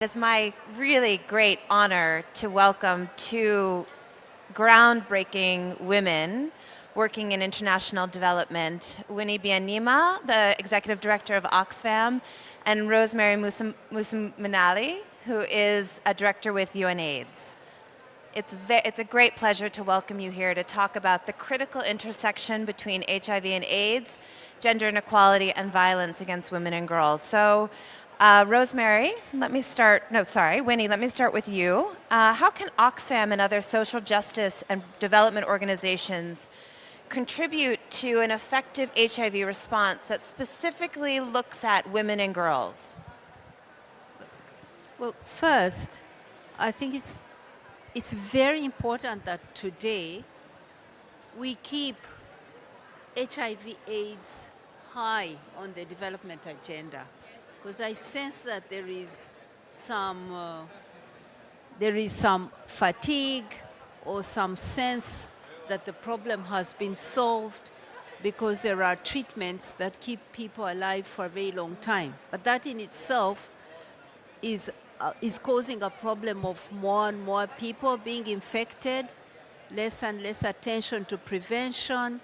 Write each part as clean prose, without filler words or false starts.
It's my really great honor to welcome two groundbreaking women working in international development, Winnie Byanyima, the Executive Director of Oxfam, and Rosemary Museminali, who is a Director with UNAIDS. It's a great pleasure to welcome you here to talk about the critical intersection between HIV and AIDS, gender inequality, and violence against women and girls. So, Rosemary, Winnie, let me start with you. How can Oxfam and other social justice and development organizations contribute to an effective HIV response that specifically looks at women and girls? Well, first, I think it's very important that today we keep HIV/AIDS high on the development agenda, because I sense that there is some fatigue or some sense that the problem has been solved because there are treatments that keep people alive for a very long time. But that in itself is causing a problem of more and more people being infected, less and less attention to prevention,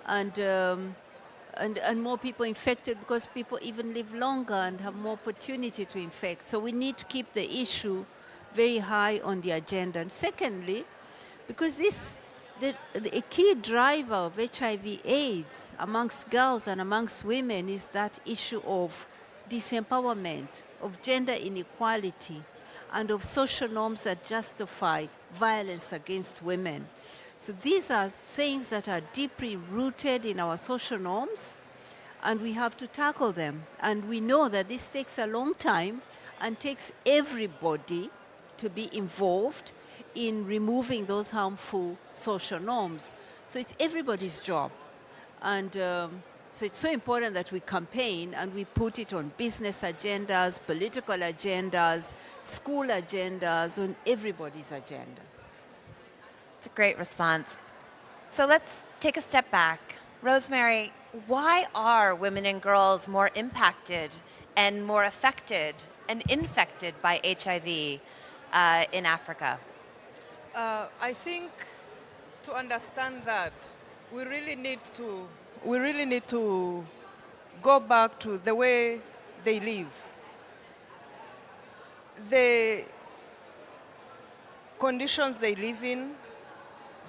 and more people infected because people even live longer and have more opportunity to infect. So we need to keep the issue very high on the agenda. And secondly, because a key driver of HIV/AIDS amongst girls and amongst women is that issue of disempowerment, of gender inequality, and of social norms that justify violence against women. So these are things that are deeply rooted in our social norms, and we have to tackle them. And we know that this takes a long time and takes everybody to be involved in removing those harmful social norms. So it's everybody's job. And so it's so important that we campaign and we put it on business agendas, political agendas, school agendas, on everybody's agenda. It's a great response. So let's take a step back. Rosemary, why are women and girls more impacted and more affected and infected by HIV in Africa? I think to understand that, we really need to go back to the way they live. The conditions they live in,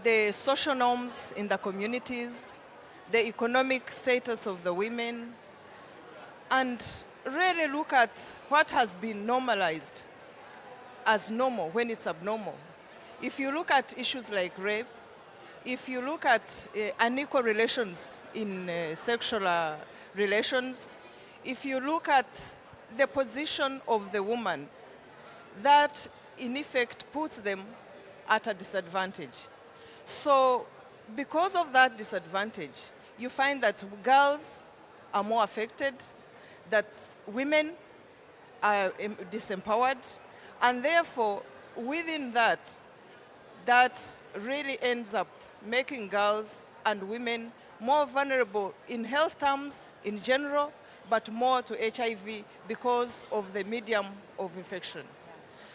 the social norms in the communities, the economic status of the women, and really look at what has been normalized as normal when it's abnormal. If you look at issues like rape, if you look at unequal relations in sexual relations, if you look at the position of the woman, that in effect puts them at a disadvantage. So because of that disadvantage, you find that girls are more affected, that women are disempowered, and therefore within that really ends up making girls and women more vulnerable in health terms in general, but more to HIV because of the medium of infection.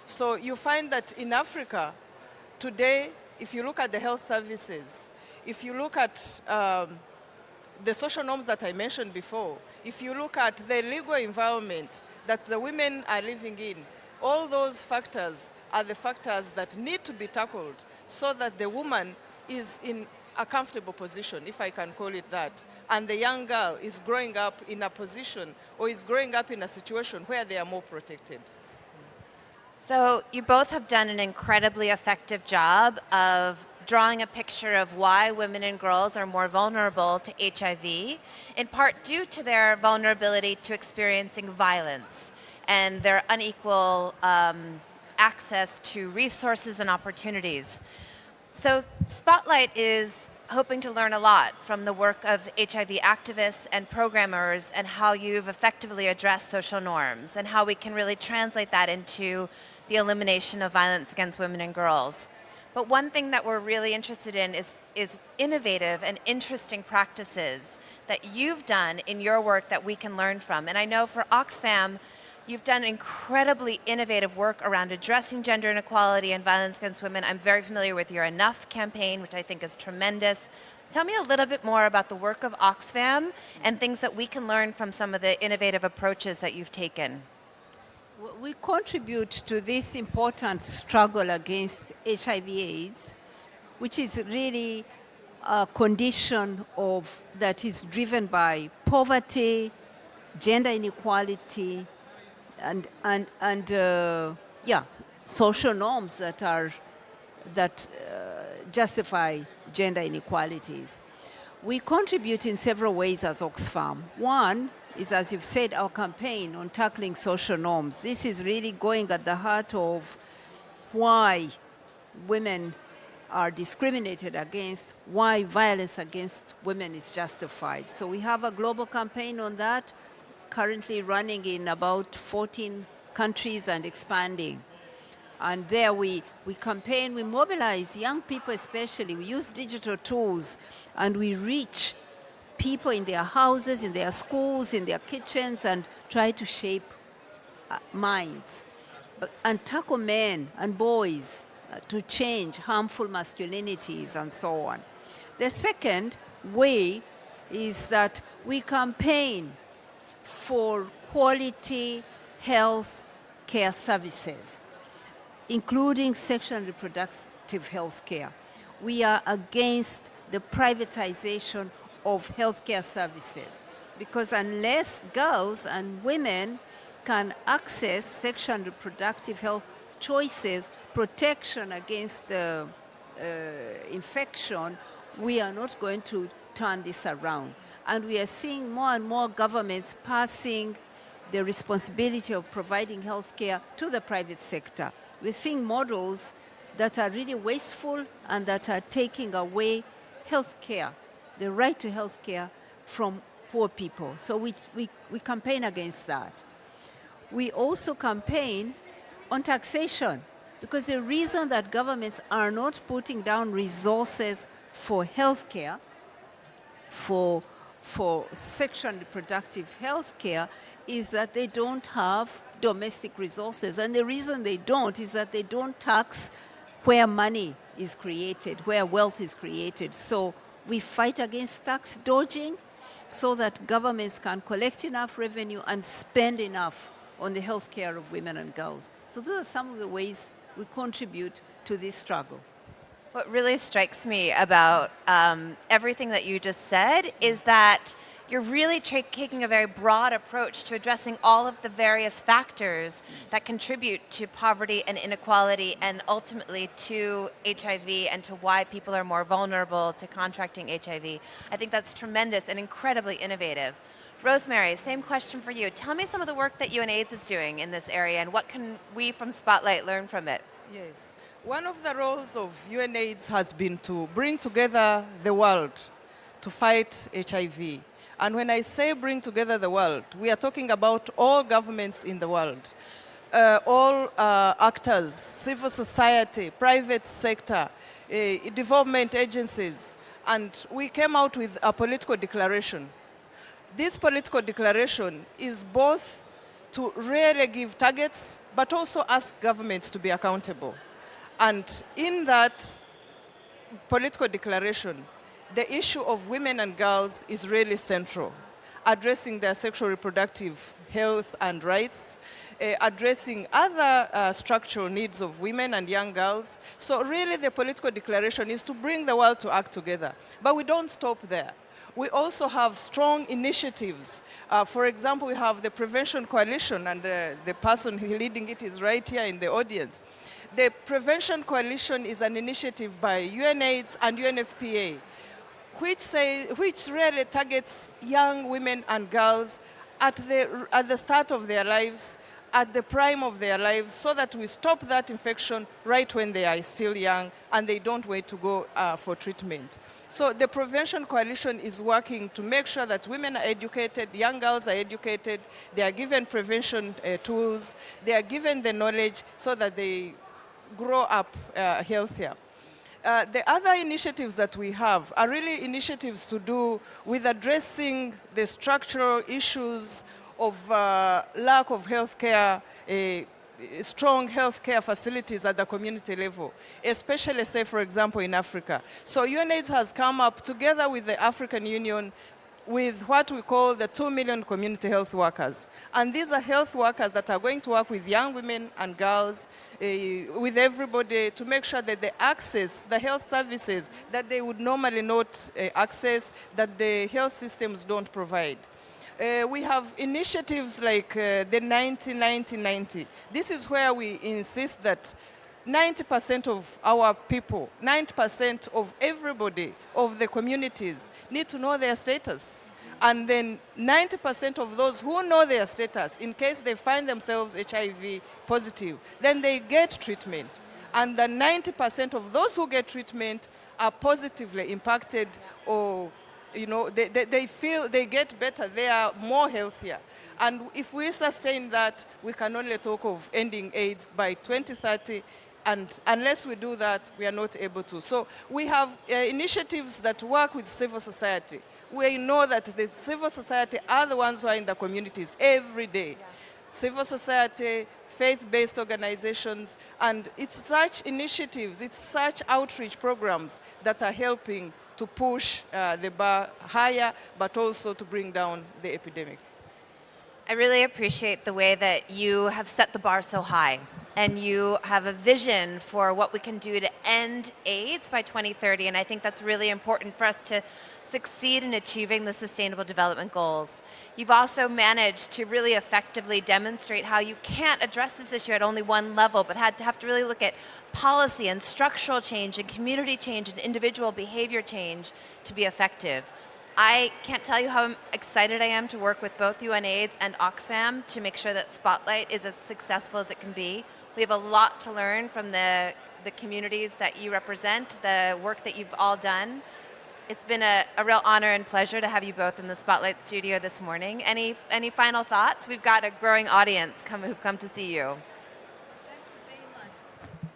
So you find that in Africa today, if you look at the health services, if you look at the social norms that I mentioned before, if you look at the legal environment that the women are living in, all those factors are the factors that need to be tackled so that the woman is in a comfortable position, if I can call it that, and the young girl is growing up in a position or is growing up in a situation where they are more protected. So you both have done an incredibly effective job of drawing a picture of why women and girls are more vulnerable to HIV, in part due to their vulnerability to experiencing violence and their unequal access to resources and opportunities. So Spotlight is hoping to learn a lot from the work of HIV activists and programmers and how you've effectively addressed social norms and how we can really translate that into the elimination of violence against women and girls. But one thing that we're really interested in is innovative and interesting practices that you've done in your work that we can learn from. And I know for Oxfam, You've done incredibly innovative work around addressing gender inequality and violence against women. I'm very familiar with your Enough campaign, which I think is tremendous. Tell me a little bit more about the work of Oxfam and things that we can learn from some of the innovative approaches that you've taken. We contribute to this important struggle against HIV/AIDS, which is really a condition that is driven by poverty, gender inequality, and social norms that justify gender inequalities. We contribute in several ways as Oxfam. One is, as you've said, our campaign on tackling social norms. This is really going at the heart of why women are discriminated against, why violence against women is justified. So we have a global campaign on that, currently running in about 14 countries and expanding. And there we campaign, we mobilize young people especially, we use digital tools, and we reach people in their houses, in their schools, in their kitchens, and try to shape minds. And tackle men and boys to change harmful masculinities and so on. The second way is that we campaign for quality health care services, including sexual and reproductive health care. We are against the privatization of healthcare services, because unless girls and women can access sexual and reproductive health choices, protection against infection, we are not going to turn this around. And we are seeing more and more governments passing the responsibility of providing health care to the private sector. We're seeing models that are really wasteful and that are taking away health care, the right to health care, from poor people. So we campaign against that. We also campaign on taxation, because the reason that governments are not putting down resources for health care, for sexual and reproductive health care, is that they don't have domestic resources. And the reason they don't is that they don't tax where money is created, where wealth is created. So we fight against tax dodging so that governments can collect enough revenue and spend enough on the health care of women and girls. So those are some of the ways we contribute to this struggle. What really strikes me about everything that you just said is that you're really taking a very broad approach to addressing all of the various factors that contribute to poverty and inequality and ultimately to HIV and to why people are more vulnerable to contracting HIV. I think that's tremendous and incredibly innovative. Rosemary, same question for you. Tell me some of the work that UNAIDS is doing in this area and what can we from Spotlight learn from it? Yes. One of the roles of UNAIDS has been to bring together the world to fight HIV. And when I say bring together the world, we are talking about all governments in the world, all actors, civil society, private sector, development agencies. And we came out with a political declaration. This political declaration is both to really give targets, but also ask governments to be accountable. And in that political declaration, the issue of women and girls is really central, addressing their sexual reproductive health and rights, addressing other structural needs of women and young girls. So really the political declaration is to bring the world to act together. But we don't stop there. We also have strong initiatives. For example, we have the Prevention Coalition, and the person leading it is right here in the audience. The Prevention Coalition is an initiative by UNAIDS and UNFPA, which really targets young women and girls at the start of their lives, at the prime of their lives, so that we stop that infection right when they are still young and they don't wait to go for treatment. So the Prevention Coalition is working to make sure that women are educated, young girls are educated, they are given prevention tools, they are given the knowledge so that they grow up healthier. The other initiatives that we have are really initiatives to do with addressing the structural issues of lack of healthcare, strong healthcare facilities at the community level, especially, say, for example, in Africa. So UNAIDS has come up together with the African Union with what we call the 2 million community health workers. And these are health workers that are going to work with young women and girls, with everybody, to make sure that they access the health services that they would normally not access, that the health systems don't provide. We have initiatives like the 90-90-90. This is where we insist that 90% of our people, 90% of everybody, of the communities, need to know their status. And then 90% of those who know their status, in case they find themselves HIV positive, then they get treatment. And the 90% of those who get treatment are positively impacted, or they feel they get better, they are more healthier. And if we sustain that, we can only talk of ending AIDS by 2030. And unless we do that, we are not able to. So we have initiatives that work with civil society. We know that the civil society are the ones who are in the communities every day. Yeah. Civil society, faith-based organizations, and it's such initiatives, it's such outreach programs that are helping to push the bar higher, but also to bring down the epidemic. I really appreciate the way that you have set the bar so high, and you have a vision for what we can do to end AIDS by 2030, and I think that's really important for us to succeed in achieving the Sustainable Development Goals. You've also managed to really effectively demonstrate how you can't address this issue at only one level, but have to really look at policy and structural change and community change and individual behavior change to be effective. I can't tell you how excited I am to work with both UNAIDS and Oxfam to make sure that Spotlight is as successful as it can be. We have a lot to learn from the communities that you represent, the work that you've all done. It's been a real honor and pleasure to have you both in the Spotlight studio this morning. Any final thoughts? We've got a growing audience who've come to see you. Thank you very much.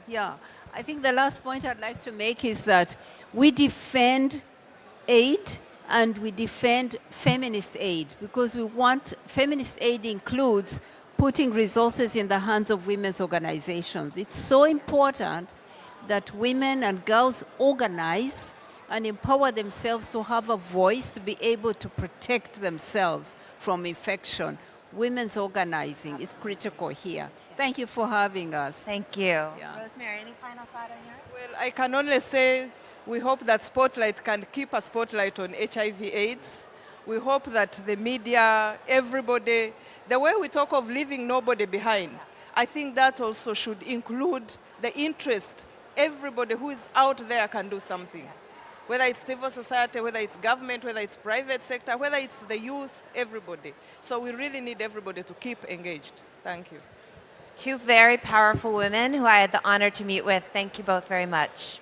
Yeah, I think the last point I'd like to make is that we defend aid and we defend feminist aid, because we want feminist aid includes putting resources in the hands of women's organizations. It's so important that women and girls organize and empower themselves to have a voice, to be able to protect themselves from infection. Women's organizing is critical here. Thank you for having us. Thank you. Yeah. Rosemary, any final thought on yours? Well, I can only say we hope that Spotlight can keep a spotlight on HIV/AIDS. We hope that the media, everybody, the way we talk of leaving nobody behind, I think that also should include the interest. Everybody who is out there can do something. Yes. Whether it's civil society, whether it's government, whether it's private sector, whether it's the youth, everybody. So we really need everybody to keep engaged. Thank you. Two very powerful women who I had the honor to meet with. Thank you both very much.